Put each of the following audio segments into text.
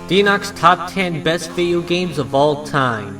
Denox Top 10 Best Video Games of All Time.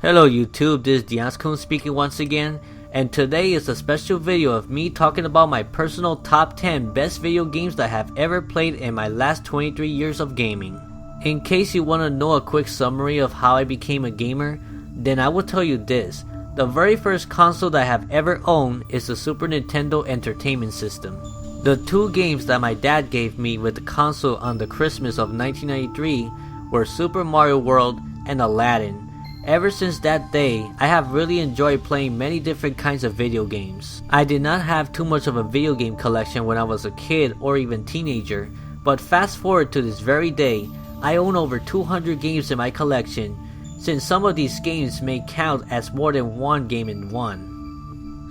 Hello YouTube, this is DXS speaking once again, and today is a special video of me talking about my personal top 10 best video games that I have ever played in my last 23 years of gaming. In case you want to know a quick summary of how I became a gamer, then I will tell you this. The very first console that I have ever owned is the Super Nintendo Entertainment System. The two games that my dad gave me with the console on the Christmas of 1993 were Super Mario World and Aladdin. Ever since that day, I have really enjoyed playing many different kinds of video games. I did not have too much of a video game collection when I was a kid or even teenager, but fast forward to this very day, I own over 200 games in my collection, since some of these games may count as more than one game in one.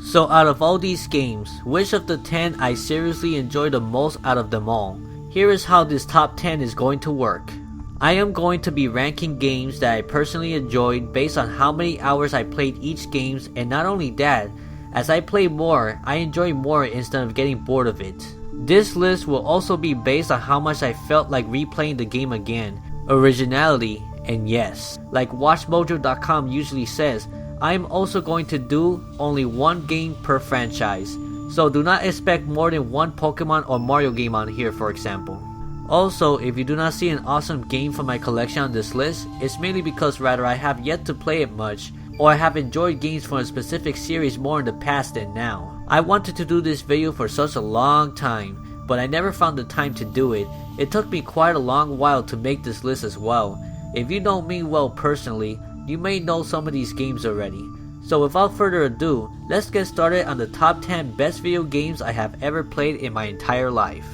So out of all these games, which of the 10 I seriously enjoy the most out of them all? Here is how this top 10 is going to work. I am going to be ranking games that I personally enjoyed based on how many hours I played each game, and not only that, as I play more, I enjoy more instead of getting bored of it. This list will also be based on how much I felt like replaying the game again, originality, and yes, like WatchMojo.com usually says, I am also going to do only one game per franchise, so do not expect more than one Pokemon or Mario game on here, for example. Also, if you do not see an awesome game from my collection on this list, it's mainly because rather I have yet to play it much, or I have enjoyed games from a specific series more in the past than now. I wanted to do this video for such a long time, but I never found the time to do it. It took me quite a long while to make this list as well. If you know me well personally, you may know some of these games already. So without further ado, let's get started on the top 10 best video games I have ever played in my entire life.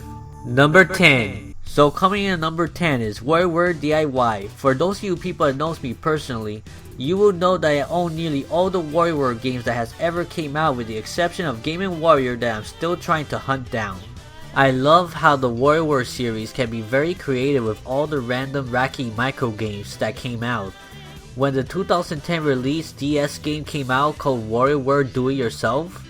Number 10. So coming in at number 10 is WarioWare DIY. For those of you people that knows me personally, you will know that I own nearly all the WarioWare games that has ever came out with the exception of Game & Warrior that I'm still trying to hunt down. I love how the WarioWare series can be very creative with all the random wacky micro games that came out. When the 2010 release DS game came out called WarioWare Do It Yourself,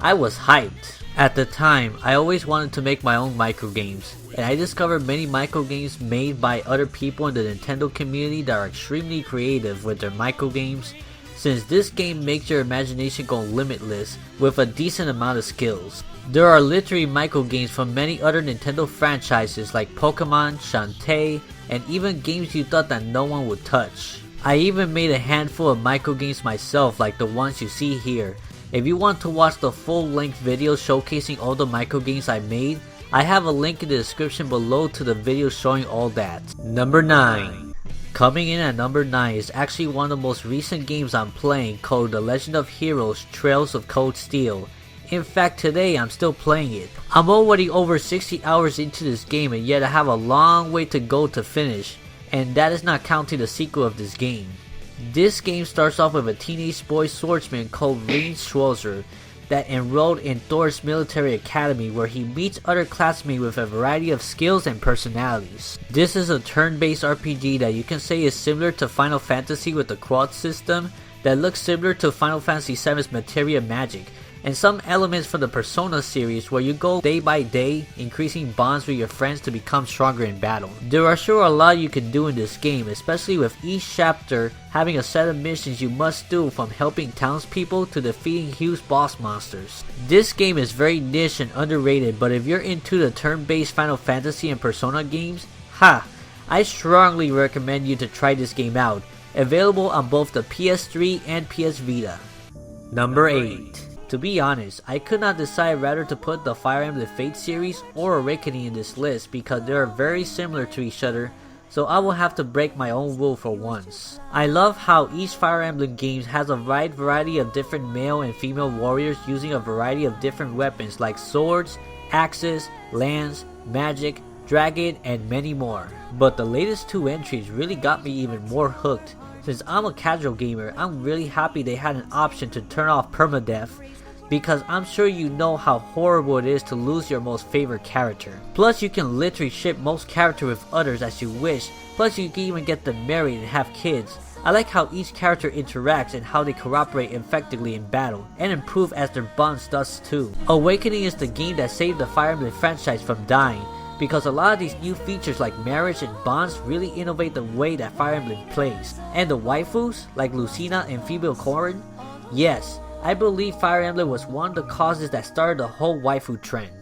I was hyped. At the time, I always wanted to make my own micro games, and I discovered many micro games made by other people in the Nintendo community that are extremely creative with their micro games, since this game makes your imagination go limitless with a decent amount of skills. There are literally micro games from many other Nintendo franchises like Pokemon, Shantae, and even games you thought that no one would touch. I even made a handful of micro games myself like the ones you see here. If you want to watch the full-length video showcasing all the micro games I made, I have a link in the description below to the video showing all that. Number 9. Coming in at number 9 is actually one of the most recent games I'm playing called The Legend of Heroes Trails of Cold Steel. In fact, today I'm still playing it. I'm already over 60 hours into this game and yet I have a long way to go to finish. And that is not counting the sequel of this game. This game starts off with a teenage boy swordsman called Rein Schwarzer that enrolled in Thor's military academy where he meets other classmates with a variety of skills and personalities. This is a turn-based RPG that you can say is similar to Final Fantasy with the quad system that looks similar to Final Fantasy VII's Materia Magic, and some elements from the Persona series where you go day by day, increasing bonds with your friends to become stronger in battle. There are sure a lot you can do in this game, especially with each chapter having a set of missions you must do, from helping townspeople to defeating huge boss monsters. This game is very niche and underrated, but if you're into the turn-based Final Fantasy and Persona games, I strongly recommend you to try this game out. Available on both the PS3 and PS Vita. Number 8. To be honest, I could not decide whether to put the Fire Emblem Fate series or Awakening in this list because they are very similar to each other, so I will have to break my own rule for once. I love how each Fire Emblem game has a wide variety of different male and female warriors using a variety of different weapons like swords, axes, lands, magic, dragon, and many more. But the latest two entries really got me even more hooked. Since I'm a casual gamer, I'm really happy they had an option to turn off permadeath, because I'm sure you know how horrible it is to lose your most favorite character. Plus you can literally ship most characters with others as you wish, plus you can even get them married and have kids. I like how each character interacts and how they cooperate effectively in battle, and improve as their bonds does too. Awakening is the game that saved the Fire Emblem franchise from dying, because a lot of these new features like marriage and bonds really innovate the way that Fire Emblem plays. And the waifus, like Lucina and Female Corrin, yes, I believe Fire Emblem was one of the causes that started the whole waifu trend.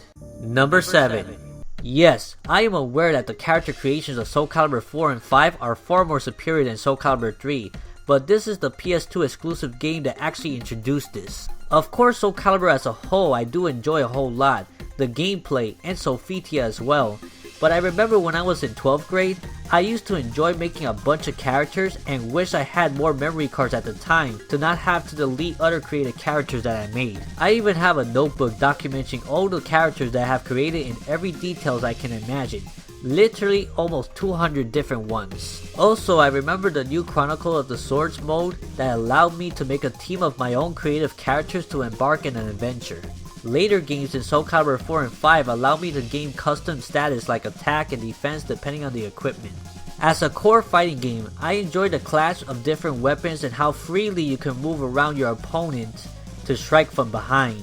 Number 7. Yes, I am aware that the character creations of Soul Calibur 4 and 5 are far more superior than Soul Calibur 3, but this is the PS2 exclusive game that actually introduced this. Of course, Soul Calibur as a whole I do enjoy a whole lot, the gameplay and Sophitia as well, but I remember when I was in 12th grade, I used to enjoy making a bunch of characters and wish I had more memory cards at the time to not have to delete other created characters that I made. I even have a notebook documenting all the characters that I have created in every details I can imagine. Literally almost 200 different ones. Also, I remember the new Chronicle of the Swords mode that allowed me to make a team of my own creative characters to embark in an adventure. Later games in Soul Calibur 4 and 5 allow me to gain custom status like attack and defense depending on the equipment. As a core fighting game, I enjoy the clash of different weapons and how freely you can move around your opponent to strike from behind.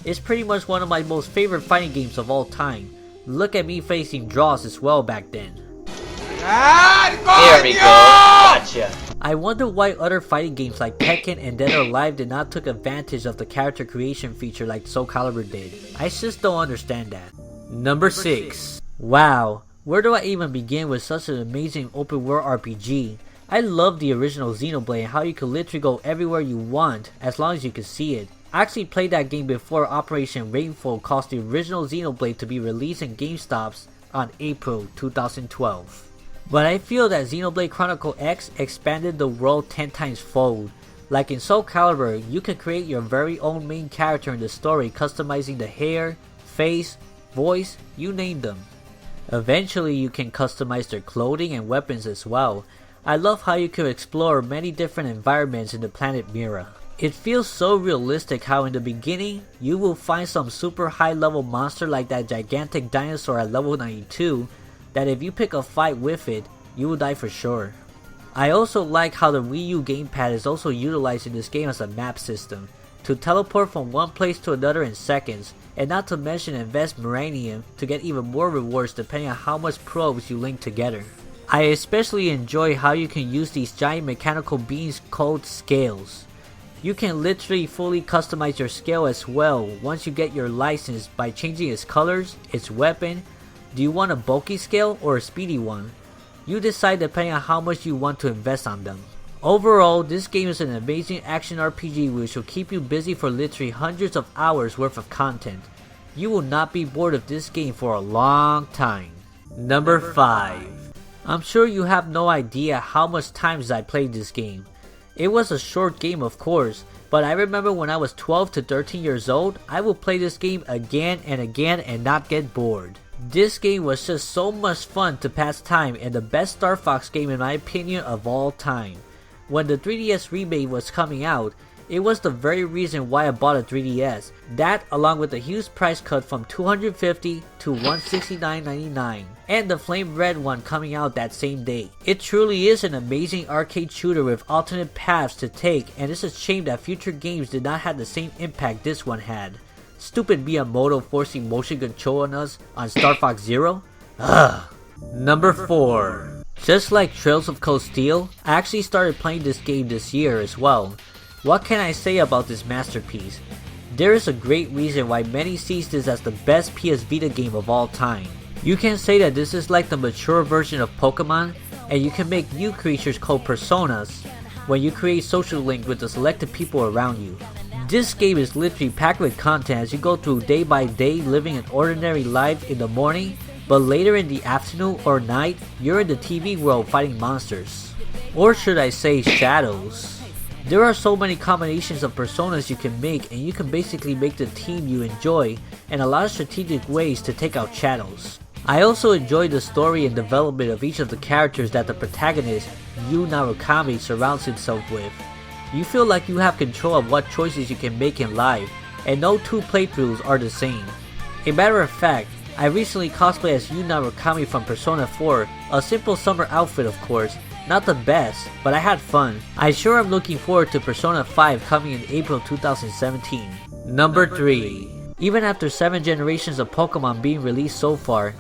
It's pretty much one of my most favorite fighting games of all time. Look at me facing draws as well back then. Here we go. Gotcha. I wonder why other fighting games like Tekken and Dead or Alive did not take advantage of the character creation feature like Soul Calibur did. I just don't understand that. Number 6. Wow, where do I even begin with such an amazing open world RPG? I love the original XENOBLADE and how you can literally go everywhere you want as long as you can see it. I actually played that game before Operation Rainfall caused the original XENOBLADE to be released in GameStops on April 2012. But I feel that XENOBLADE Chronicle X expanded the world 10 times fold. Like in Soul Calibur, you can create your very own main character in the story, customizing the hair, face, voice, you name them. Eventually you can customize their clothing and weapons as well. I love how you can explore many different environments in the planet Mira. It feels so realistic how in the beginning, you will find some super high level monster like that gigantic dinosaur at level 92, that if you pick a fight with it, you will die for sure. I also like how the Wii U gamepad is also utilized in this game as a map system, to teleport from one place to another in seconds, and not to mention invest Maranium to get even more rewards depending on how much probes you link together. I especially enjoy how you can use these giant mechanical beings called scales. You can literally fully customize your scale as well once you get your license by changing its colors, its weapon. Do you want a bulky scale or a speedy one? You decide depending on how much you want to invest on them. Overall, this game is an amazing action RPG which will keep you busy for literally hundreds of hours worth of content. You will not be bored of this game for a long time. Number 5. I'm sure you have no idea how much times I played this game. It was a short game of course, but I remember when I was 12 to 13 years old, I would play this game again and again and not get bored. This game was just so much fun to pass time and the best Star Fox game in my opinion of all time. When the 3DS remake was coming out, it was the very reason why I bought a 3DS. That along with the huge price cut from $250 to $169.99 and the flame red one coming out that same day. It truly is an amazing arcade shooter with alternate paths to take, and it's a shame that future games did not have the same impact this one had. Stupid Miyamoto forcing motion control on us on Star Fox Zero? Ugh. Number 4. Just like Trails of Cold Steel, I actually started playing this game this year as well. What can I say about this masterpiece? There is a great reason why many sees this as the best PS Vita game of all time. You can say that this is like the mature version of Pokemon, and you can make new creatures called personas when you create social link with the selected people around you. This game is literally packed with content as you go through day by day living an ordinary life in the morning, but later in the afternoon or night, you're in the TV world fighting monsters. Or should I say shadows. There are so many combinations of personas you can make, and you can basically make the team you enjoy and a lot of strategic ways to take out shadows. I also enjoy the story and development of each of the characters that the protagonist, Yu Narukami, surrounds himself with. You feel like you have control of what choices you can make in life, and no two playthroughs are the same. A matter of fact, I recently cosplayed as Yu Narukami from Persona 4, a simple summer outfit of course, not the best, but I had fun. I sure am looking forward to Persona 5 coming in April 2017. Number 3. Even after 7 generations of Pokemon being released so far,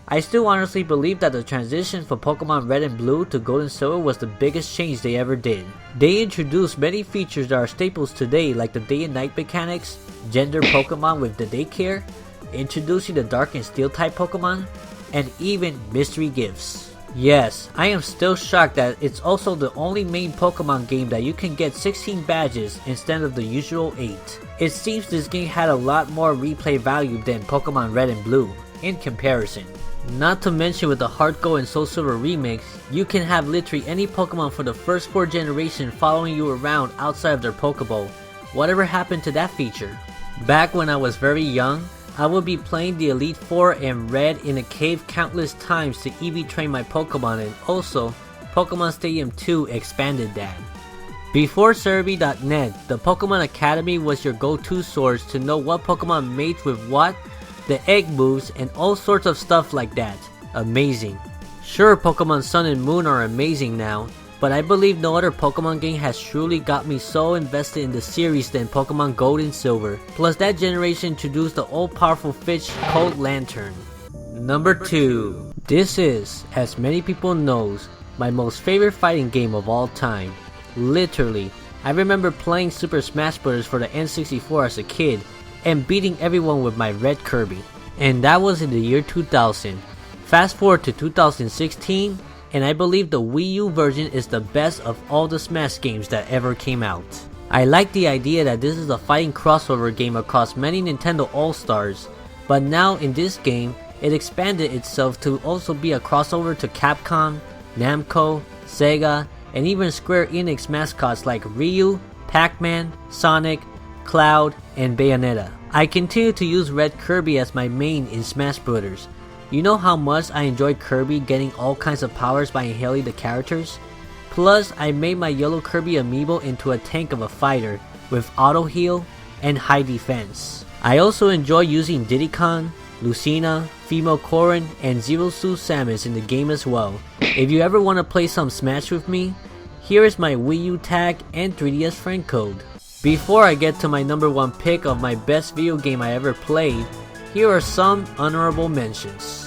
I still honestly believe that the transition from Pokemon Red and Blue to Gold and Silver was the biggest change they ever did. They introduced many features that are staples today, like the day and night mechanics, gender Pokemon with the daycare, introducing the Dark and Steel type Pokemon, and even mystery gifts. Yes, I am still shocked that it's also the only main Pokemon game that you can get 16 badges instead of the usual 8. It seems this game had a lot more replay value than Pokemon Red and Blue, in comparison. Not to mention with the Heart Gold and Soul Silver remix, you can have literally any Pokemon for the first 4 generations following you around outside of their Pokeball. Whatever happened to that feature? Back when I was very young, I would be playing the Elite Four and Red in a cave countless times to EV train my Pokemon, and also Pokemon Stadium 2 expanded that. Before Cerebi.net, the Pokemon Academy was your go-to source to know what Pokemon mates with what, the egg moves, and all sorts of stuff like that. Amazing. Sure, Pokemon Sun and Moon are amazing now, but I believe no other Pokemon game has truly got me so invested in the series than Pokemon Gold and Silver. Plus that generation introduced the all-powerful fish called Lantern. Number 2. This is, as many people knows, my most favorite fighting game of all time. Literally, I remember playing Super Smash Bros. For the N64 as a kid and beating everyone with my red Kirby. And that was in the year 2000. Fast forward to 2016, and I believe the Wii U version is the best of all the Smash games that ever came out. I like the idea that this is a fighting crossover game across many Nintendo All-Stars, but now in this game, it expanded itself to also be a crossover to Capcom, Namco, Sega, and even Square Enix mascots like Ryu, Pac-Man, Sonic, Cloud, and Bayonetta. I continue to use Red Kirby as my main in Smash Bros. You know how much I enjoy Kirby getting all kinds of powers by inhaling the characters? Plus, I made my yellow Kirby amiibo into a tank of a fighter with auto heal and high defense. I also enjoy using Diddy Kong, Lucina, Female Corrin, and Zero Suit Samus in the game as well. If you ever want to play some Smash with me, here is my Wii U tag and 3DS friend code. Before I get to my number 1 pick of my best video game I ever played, here are some honorable mentions.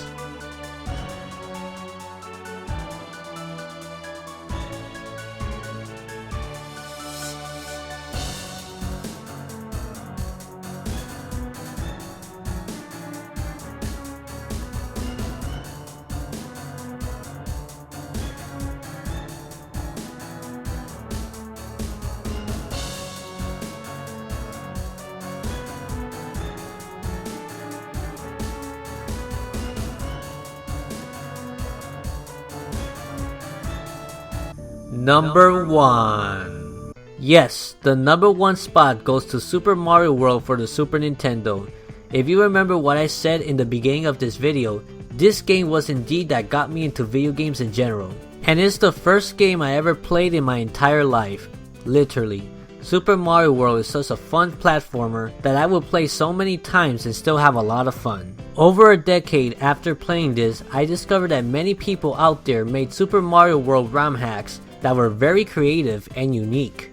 Number 1. Yes, the number 1 spot goes to Super Mario World for the Super Nintendo. If you remember what I said in the beginning of this video, this game was indeed that got me into video games in general. And it's the first game I ever played in my entire life. Literally. Super Mario World is such a fun platformer that I will play so many times and still have a lot of fun. Over a decade after playing this, I discovered that many people out there made Super Mario World ROM hacks that were very creative and unique.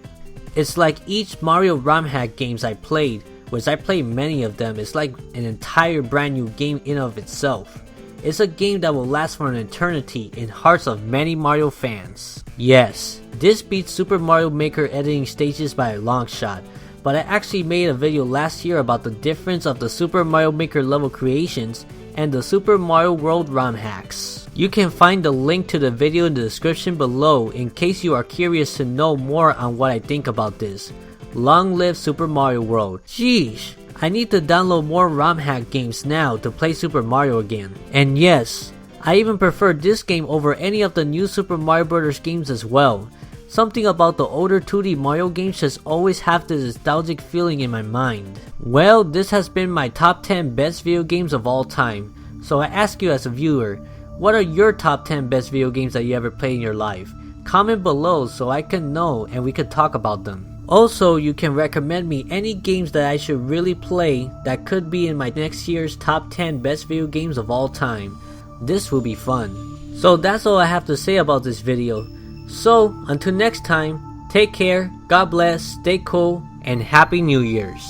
It's like each Mario ROM hack games I played, which I played many of them, is like an entire brand new game in of itself. It's a game that will last for an eternity in hearts of many Mario fans. Yes, this beats Super Mario Maker editing stages by a long shot, but I actually made a video last year about the difference of the Super Mario Maker level creations and the Super Mario World ROM hacks. You can find the link to the video in the description below in case you are curious to know more on what I think about this. Long live Super Mario World. Sheesh, I need to download more ROM hack games now to play Super Mario again. And yes, I even prefer this game over any of the new Super Mario Bros. Games as well. Something about the older 2D Mario games just always have this nostalgic feeling in my mind. Well, this has been my top 10 best video games of all time. So I ask you as a viewer, what are your top 10 best video games that you ever played in your life? Comment below so I can know and we could talk about them. Also, you can recommend me any games that I should really play that could be in my next year's top 10 best video games of all time. This will be fun. So that's all I have to say about this video. So, until next time, take care, God bless, stay cool, and Happy New Year's.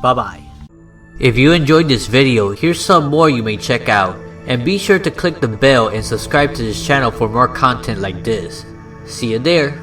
Bye bye. If you enjoyed this video, here's some more you may check out. And be sure to click the bell and subscribe to this channel for more content like this. See you there.